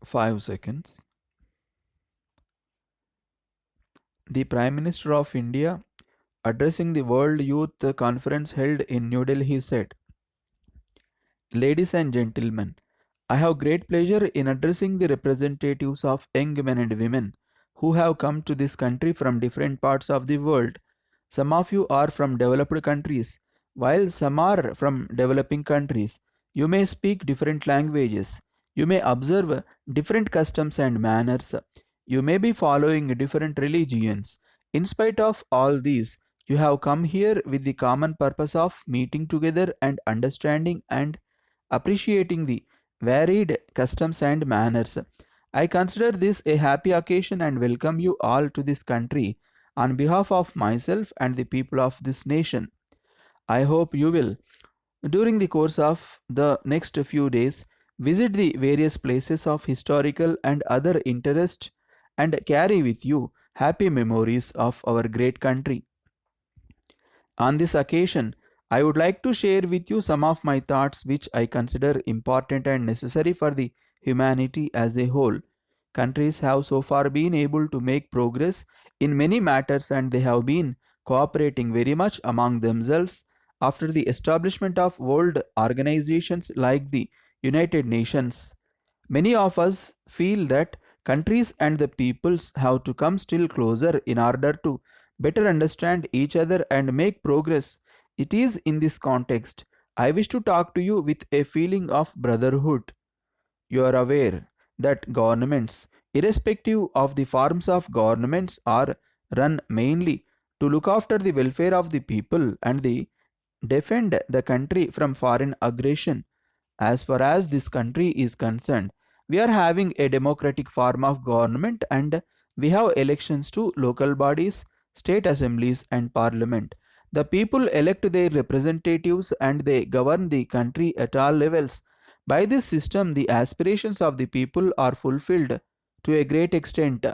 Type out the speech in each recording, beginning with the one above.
5 seconds. The Prime Minister of India, addressing the World Youth Conference held in New Delhi, said, Ladies and gentlemen, I have great pleasure in addressing the representatives of young men and women who have come to this country from different parts of the world. Some of you are from developed countries, while some are from developing countries. You may speak different languages. You may observe different customs and manners. You may be following different religions. In spite of all these, you have come here with the common purpose of meeting together and understanding and appreciating the varied customs and manners. I consider this a happy occasion and welcome you all to this country on behalf of myself and the people of this nation. I hope you will, during the course of the next few days, visit the various places of historical and other interest and carry with you happy memories of our great country. On this occasion, I would like to share with you some of my thoughts which I consider important and necessary for the humanity as a whole. Countries have so far been able to make progress in many matters and they have been cooperating very much among themselves after the establishment of world organizations like the United Nations. Many of us feel that countries and the peoples have to come still closer in order to better understand each other and make progress. It is in this context I wish to talk to you with a feeling of brotherhood. You are aware that governments, irrespective of the forms of governments, are run mainly to look after the welfare of the people and the defend the country from foreign aggression. As far as this country is concerned, we are having a democratic form of government and we have elections to local bodies, state assemblies, and parliament. The people elect their representatives and they govern the country at all levels. By this system, the aspirations of the people are fulfilled to a great extent.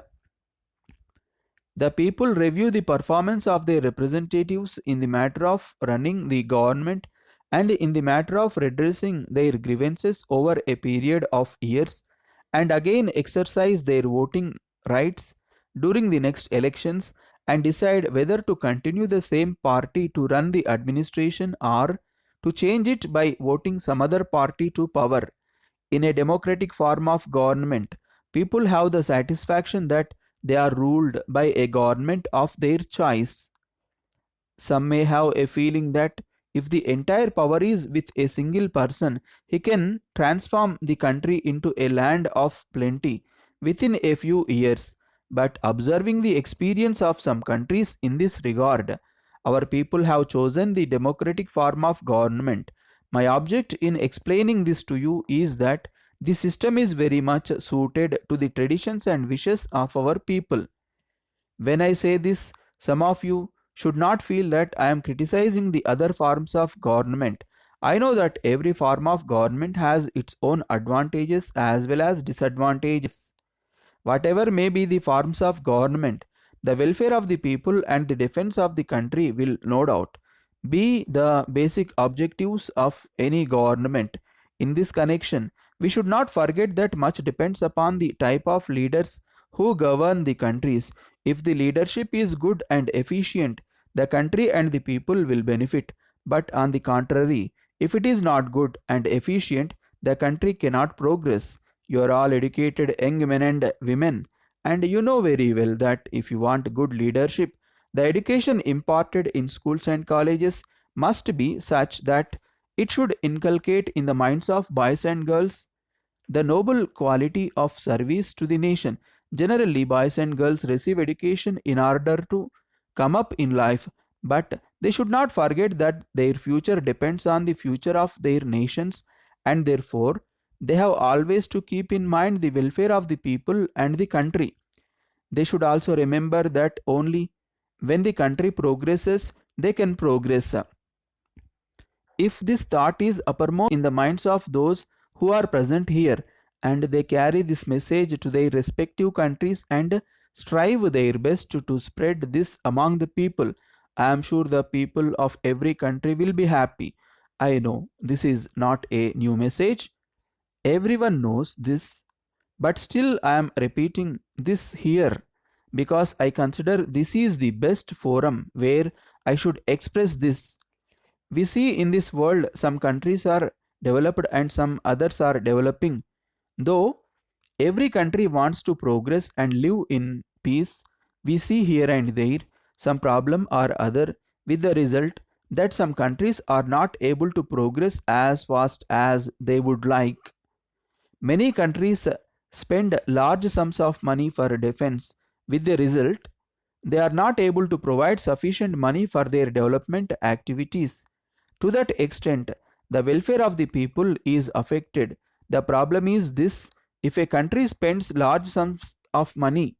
The people review the performance of their representatives in the matter of running the government and in the matter of redressing their grievances over a period of years and again exercise their voting rights during the next elections and decide whether to continue the same party to run the administration or to change it by voting some other party to power. In a democratic form of government, people have the satisfaction that they are ruled by a government of their choice. Some may have a feeling that if the entire power is with a single person, he can transform the country into a land of plenty within a few years. But observing the experience of some countries in this regard, our people have chosen the democratic form of government. My object in explaining this to you is that the system is very much suited to the traditions and wishes of our people. When I say this, some of you should not feel that I am criticizing the other forms of government. I know that every form of government has its own advantages as well as disadvantages. Whatever may be the forms of government, the welfare of the people and the defense of the country will no doubt be the basic objectives of any government. In this connection, we should not forget that much depends upon the type of leaders who govern the countries. If the leadership is good and efficient, the country and the people will benefit. But on the contrary, if it is not good and efficient, the country cannot progress. You are all educated young men and women, and you know very well that if you want good leadership, the education imparted in schools and colleges must be such that it should inculcate in the minds of boys and girls the noble quality of service to the nation. Generally, boys and girls receive education in order to come up in life, but they should not forget that their future depends on the future of their nations, and therefore, they have always to keep in mind the welfare of the people and the country. They should also remember that only when the country progresses, they can progress. If this thought is uppermost in the minds of those who are present here, and they carry this message to their respective countries and strive their best to spread this among the people, I am sure the people of every country will be happy. I know this is not a new message. Everyone knows this. But still, I am repeating this here because I consider this is the best forum where I should express this. We see in this world some countries are developed and some others are developing. Though every country wants to progress and live in peace, we see here and there some problem or other, with the result that some countries are not able to progress as fast as they would like. Many countries spend large sums of money for defense, with the result they are not able to provide sufficient money for their development activities. To that extent, the welfare of the people is affected. The problem is this: if a country spends large sums of money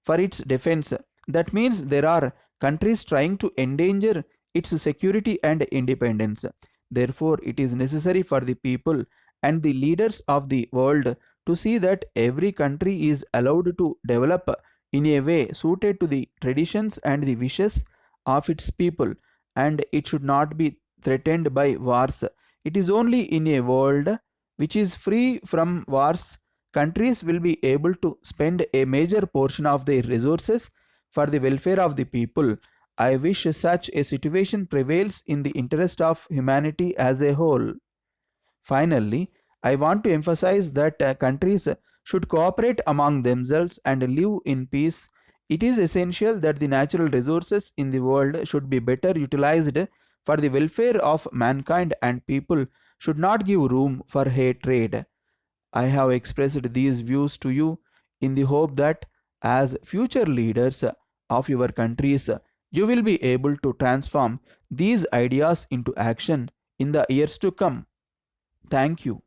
for its defense, that means there are countries trying to endanger its security and independence. Therefore, it is necessary for the people and the leaders of the world to see that every country is allowed to develop in a way suited to the traditions and the wishes of its people, and it should not be threatened by wars. It is only in a world which is free from wars countries will be able to spend a major portion of their resources for the welfare of the people. I wish such a situation prevails in the interest of humanity as a whole. Finally, I want to emphasize that countries should cooperate among themselves and live in peace. It is essential that the natural resources in the world should be better utilized for the welfare of mankind, and people should not give room for hatred. I have expressed these views to you in the hope that as future leaders of your countries, you will be able to transform these ideas into action in the years to come. Thank you.